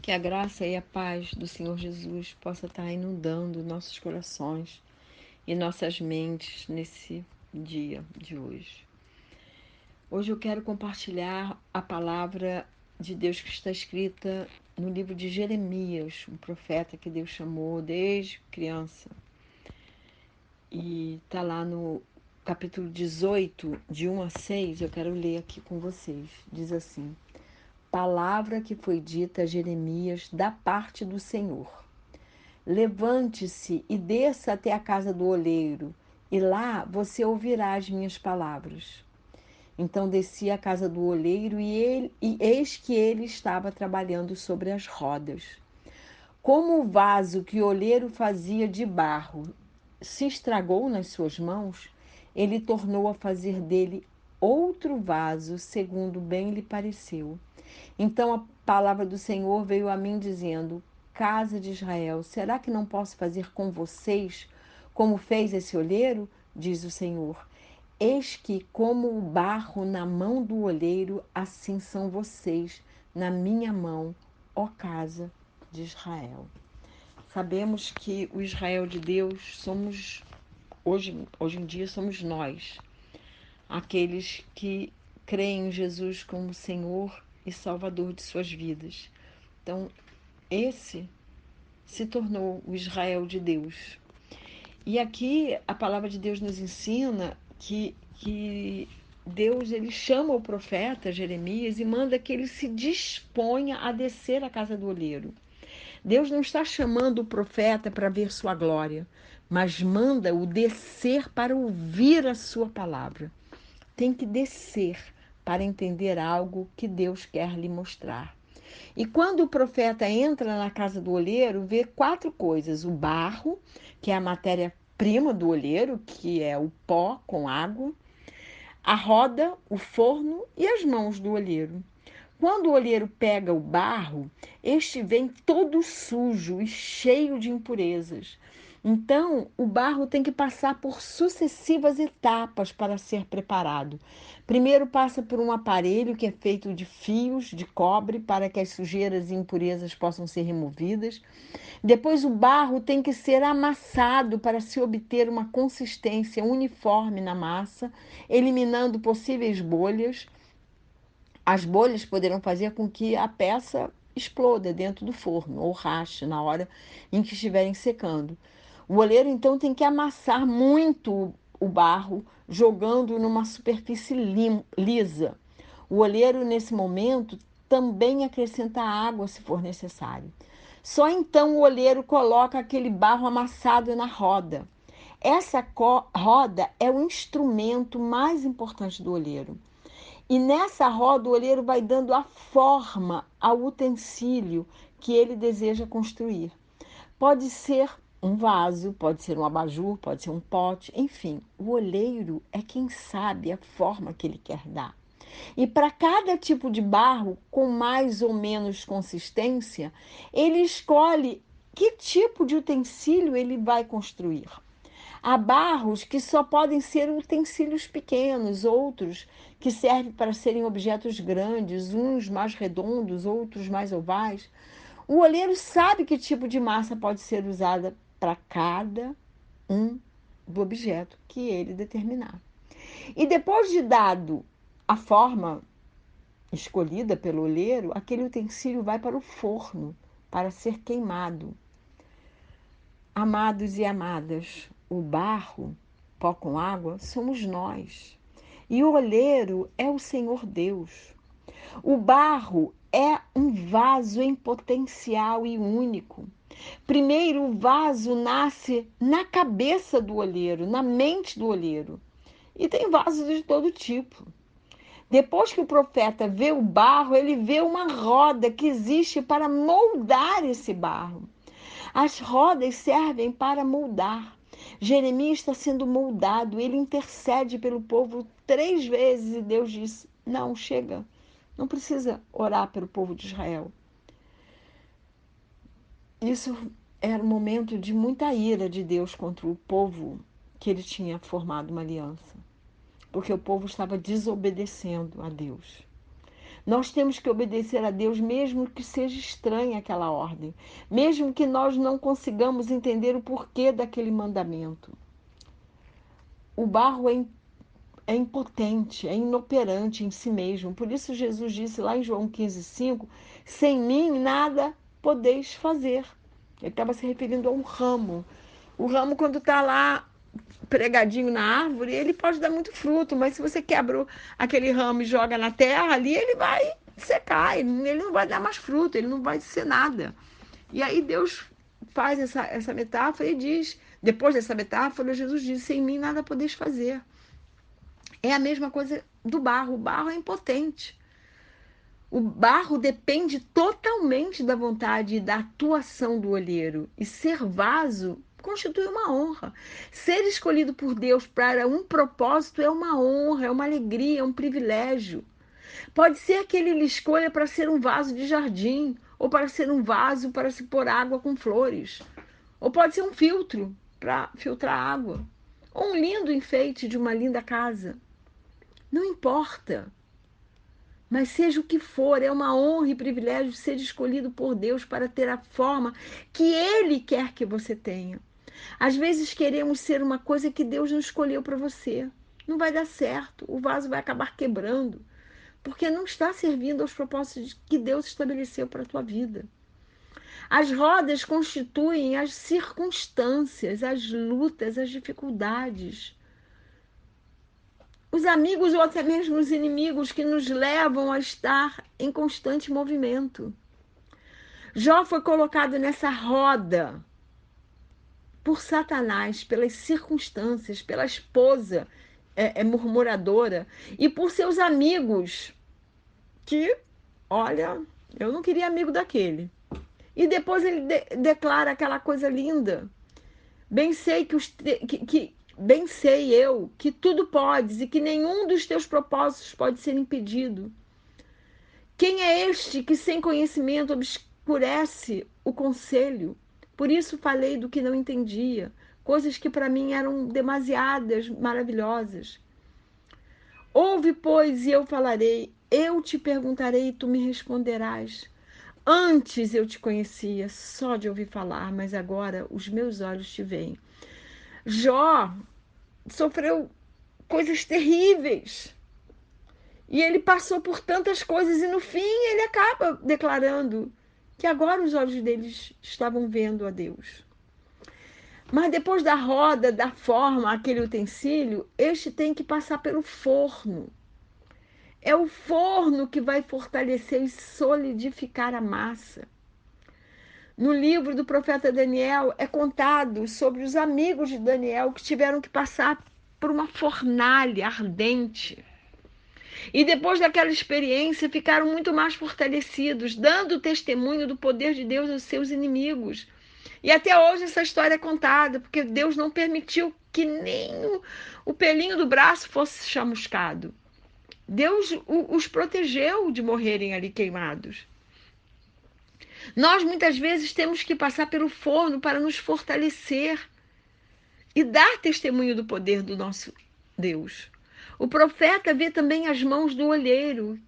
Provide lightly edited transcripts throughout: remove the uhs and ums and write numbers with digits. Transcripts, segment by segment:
Que a graça e a paz do Senhor Jesus possa estar inundando nossos corações e nossas mentes nesse dia de hoje. Hoje eu quero compartilhar a palavra de Deus que está escrita no livro de Jeremias, um profeta que Deus chamou desde criança. E está lá no capítulo 18, de 1 a 6, eu quero ler aqui com vocês. Diz assim: Palavra que foi dita a Jeremias da parte do Senhor. Levante-se e desça até a casa do oleiro, e lá você ouvirá as minhas palavras. Então desci à casa do oleiro e eis que ele estava trabalhando sobre as rodas. Como o vaso que o oleiro fazia de barro se estragou nas suas mãos, ele tornou a fazer dele outro vaso, segundo bem lhe pareceu. Então a palavra do Senhor veio a mim dizendo: Casa de Israel, será que não posso fazer com vocês como fez esse olheiro? Diz o Senhor. Eis que, como o barro na mão do olheiro, assim são vocês na minha mão, ó casa de Israel. Sabemos que o Israel de Deus somos, hoje em dia, somos nós, aqueles que creem em Jesus como Senhor e Salvador de suas vidas. Então, esse se tornou o Israel de Deus. E aqui a palavra de Deus nos ensina que Deus ele chama o profeta Jeremias e manda que ele se disponha a descer à casa do olheiro. Deus não está chamando o profeta para ver sua glória, mas manda-o descer para ouvir a sua palavra. Tem que descer para entender algo que Deus quer lhe mostrar. E quando o profeta entra na casa do olheiro, vê 4 coisas: o barro, que é a matéria-prima do olheiro, que é o pó com água, a roda, o forno e as mãos do olheiro. Quando o olheiro pega o barro, este vem todo sujo e cheio de impurezas. Então, o barro tem que passar por sucessivas etapas para ser preparado. Primeiro passa por um aparelho que é feito de fios de cobre para que as sujeiras e impurezas possam ser removidas. Depois o barro tem que ser amassado para se obter uma consistência uniforme na massa, eliminando possíveis bolhas. As bolhas poderão fazer com que a peça exploda dentro do forno ou rache na hora em que estiverem secando. O oleiro então tem que amassar muito o barro, jogando numa superfície lisa. O oleiro, nesse momento, também acrescenta água se for necessário. Só então o oleiro coloca aquele barro amassado na roda. Essa roda é o instrumento mais importante do oleiro. E nessa roda o olheiro vai dando a forma ao utensílio que ele deseja construir. Pode ser um vaso, pode ser um abajur, pode ser um pote, enfim, o olheiro é quem sabe a forma que ele quer dar. E para cada tipo de barro, com mais ou menos consistência, ele escolhe que tipo de utensílio ele vai construir. Há barros que só podem ser utensílios pequenos, outros que servem para serem objetos grandes, uns mais redondos, outros mais ovais. O olheiro sabe que tipo de massa pode ser usada para cada um do objeto que ele determinar. E depois de dado a forma escolhida pelo olheiro, aquele utensílio vai para o forno para ser queimado. Amados e amadas, o barro, pó com água, somos nós. E o olheiro é o Senhor Deus. O barro é um vaso em potencial e único. Primeiro, o vaso nasce na cabeça do olheiro, na mente do olheiro. E tem vasos de todo tipo. Depois que o profeta vê o barro, ele vê uma roda que existe para moldar esse barro. As rodas servem para moldar. Jeremias está sendo moldado, ele intercede pelo povo 3 vezes e Deus diz: não, chega, não precisa orar pelo povo de Israel. Isso era um momento de muita ira de Deus contra o povo que ele tinha formado uma aliança, porque o povo estava desobedecendo a Deus. Nós temos que obedecer a Deus, mesmo que seja estranha aquela ordem, mesmo que nós não consigamos entender o porquê daquele mandamento. O barro é impotente, é inoperante em si mesmo. Por isso Jesus disse lá em João 15,5, sem mim nada podeis fazer. Ele estava se referindo a um ramo. O ramo, quando está lá pregadinho na árvore, ele pode dar muito fruto, mas se você quebra aquele ramo e joga na terra, ali ele vai secar, ele não vai dar mais fruto, ele não vai ser nada. E aí Deus faz essa metáfora e diz, depois dessa metáfora, Jesus diz, sem mim nada podeis fazer. É a mesma coisa do barro, o barro é impotente. O barro depende totalmente da vontade e da atuação do olheiro. E ser vaso constitui uma honra. Ser escolhido por Deus para um propósito é uma honra, é uma alegria, é um privilégio. Pode ser que ele lhe escolha para ser um vaso de jardim, ou para ser um vaso para se pôr água com flores. Ou pode ser um filtro para filtrar água. Ou um lindo enfeite de uma linda casa. Não importa. Mas seja o que for, é uma honra e privilégio ser escolhido por Deus para ter a forma que Ele quer que você tenha. Às vezes queremos ser uma coisa que Deus não escolheu para você. Não vai dar certo, o vaso vai acabar quebrando, porque não está servindo aos propósitos que Deus estabeleceu para a tua vida. As rodas constituem as circunstâncias, as lutas, as dificuldades. Os amigos ou até mesmo os inimigos que nos levam a estar em constante movimento. Jó foi colocado nessa roda por Satanás, pelas circunstâncias, pela esposa murmuradora e por seus amigos que, olha, eu não queria amigo daquele. E depois ele declara aquela coisa linda. Bem sei bem sei eu que tudo podes e que nenhum dos teus propósitos pode ser impedido. Quem é este que sem conhecimento obscurece o conselho? Por isso falei do que não entendia, coisas que para mim eram demasiadas maravilhosas. Ouve, pois, e eu falarei, eu te perguntarei e tu me responderás. Antes eu te conhecia só de ouvir falar, mas agora os meus olhos te veem. Jó sofreu coisas terríveis. E ele passou por tantas coisas e no fim ele acaba declarando que agora os olhos deles estavam vendo a Deus. Mas depois da roda, da forma, aquele utensílio, este tem que passar pelo forno. É o forno que vai fortalecer e solidificar a massa. No livro do profeta Daniel é contado sobre os amigos de Daniel que tiveram que passar por uma fornalha ardente. E depois daquela experiência ficaram muito mais fortalecidos, dando testemunho do poder de Deus aos seus inimigos. E até hoje essa história é contada, porque Deus não permitiu que nem o pelinho do braço fosse chamuscado. Deus os protegeu de morrerem ali queimados. Nós muitas vezes temos que passar pelo forno para nos fortalecer e dar testemunho do poder do nosso Deus. O profeta vê também as mãos do olheiro.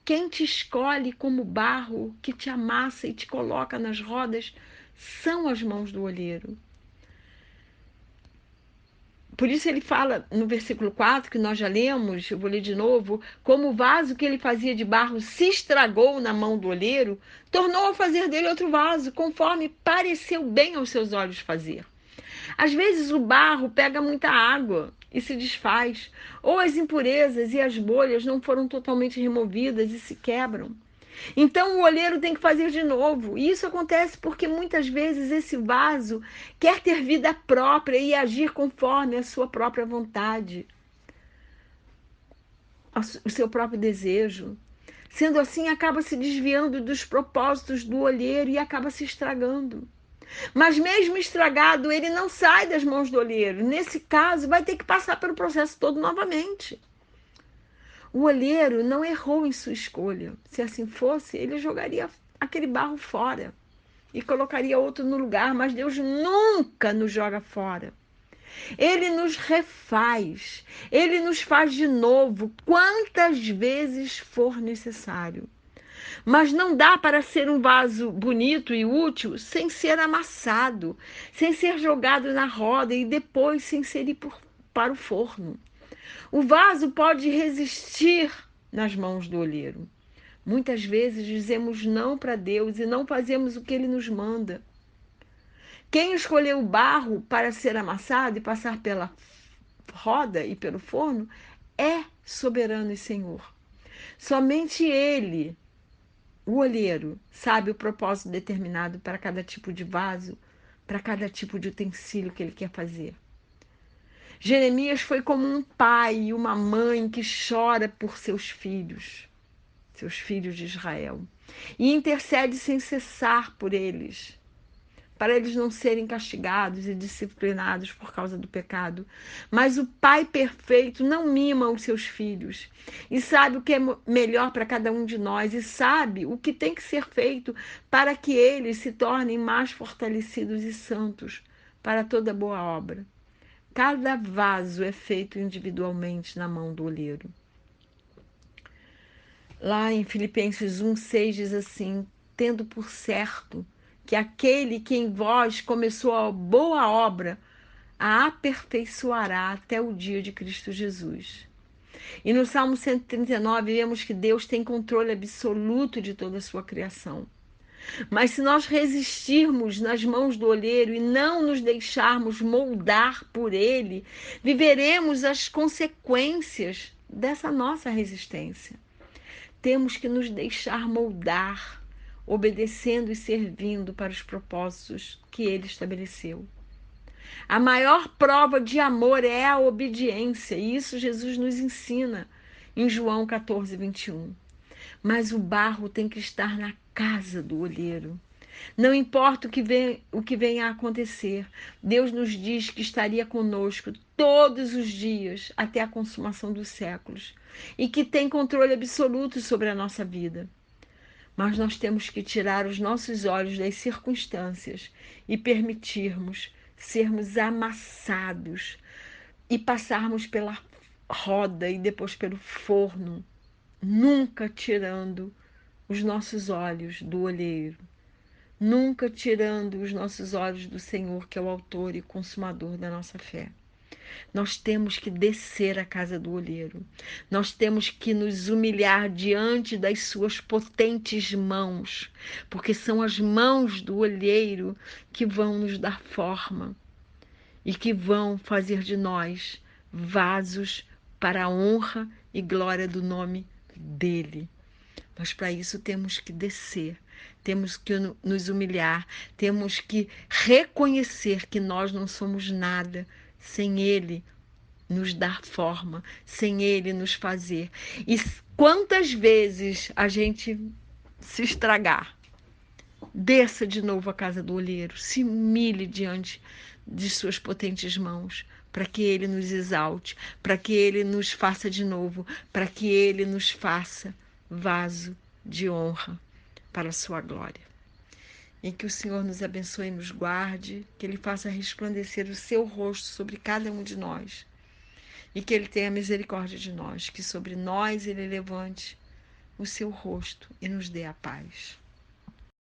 Quem te escolhe como barro que te amassa e te coloca nas rodas são as mãos do olheiro. Por isso ele fala no versículo 4, que nós já lemos, eu vou ler de novo, como o vaso que ele fazia de barro se estragou na mão do olheiro, tornou a fazer dele outro vaso, conforme pareceu bem aos seus olhos fazer. Às vezes o barro pega muita água e se desfaz, ou as impurezas e as bolhas não foram totalmente removidas e se quebram. Então o olheiro tem que fazer de novo. E isso acontece porque muitas vezes esse vaso quer ter vida própria e agir conforme a sua própria vontade, o seu próprio desejo. Sendo assim, acaba se desviando dos propósitos do olheiro e acaba se estragando. Mas mesmo estragado, ele não sai das mãos do olheiro. Nesse caso, vai ter que passar pelo processo todo novamente. O olheiro não errou em sua escolha. Se assim fosse, ele jogaria aquele barro fora e colocaria outro no lugar, mas Deus nunca nos joga fora. Ele nos refaz, ele nos faz de novo quantas vezes for necessário. Mas não dá para ser um vaso bonito e útil sem ser amassado, sem ser jogado na roda e depois sem ser ir para o forno. O vaso pode resistir nas mãos do olheiro. Muitas vezes dizemos não para Deus e não fazemos o que ele nos manda. Quem escolheu o barro para ser amassado e passar pela roda e pelo forno é soberano e Senhor. Somente ele, o olheiro, sabe o propósito determinado para cada tipo de vaso, para cada tipo de utensílio que ele quer fazer. Jeremias foi como um pai e uma mãe que chora por seus filhos de Israel, e intercede sem cessar por eles, para eles não serem castigados e disciplinados por causa do pecado. Mas o Pai perfeito não mima os seus filhos e sabe o que é melhor para cada um de nós e sabe o que tem que ser feito para que eles se tornem mais fortalecidos e santos para toda boa obra. Cada vaso é feito individualmente na mão do olheiro. Lá em Filipenses 1,6 diz assim: tendo por certo que aquele que em vós começou a boa obra a aperfeiçoará até o dia de Cristo Jesus. E no Salmo 139 vemos que Deus tem controle absoluto de toda a sua criação. Mas se nós resistirmos nas mãos do olheiro e não nos deixarmos moldar por ele, viveremos as consequências dessa nossa resistência. Temos que nos deixar moldar, obedecendo e servindo para os propósitos que ele estabeleceu. A maior prova de amor é a obediência, e isso Jesus nos ensina em João 14, 21. Mas o barro tem que estar na casa do olheiro. Não importa o que venha a acontecer, Deus nos diz que estaria conosco todos os dias até a consumação dos séculos e que tem controle absoluto sobre a nossa vida. Mas nós temos que tirar os nossos olhos das circunstâncias e permitirmos sermos amassados e passarmos pela roda e depois pelo forno, nunca tirando os nossos olhos do olheiro, nunca tirando os nossos olhos do Senhor, que é o autor e consumador da nossa fé. Nós temos que descer à casa do olheiro. Nós temos que nos humilhar diante das suas potentes mãos, porque são as mãos do olheiro que vão nos dar forma e que vão fazer de nós vasos para a honra e glória do nome dele. Mas para isso temos que descer, temos que nos humilhar, temos que reconhecer que nós não somos nada sem ele nos dar forma, sem ele nos fazer. E quantas vezes a gente se estragar, desça de novo à casa do olheiro, se humilhe diante de suas potentes mãos, para que ele nos exalte, para que ele nos faça de novo, para que ele nos faça vaso de honra para a sua glória. E que o Senhor nos abençoe e nos guarde, que ele faça resplandecer o seu rosto sobre cada um de nós e que ele tenha misericórdia de nós, que sobre nós ele levante o seu rosto e nos dê a paz.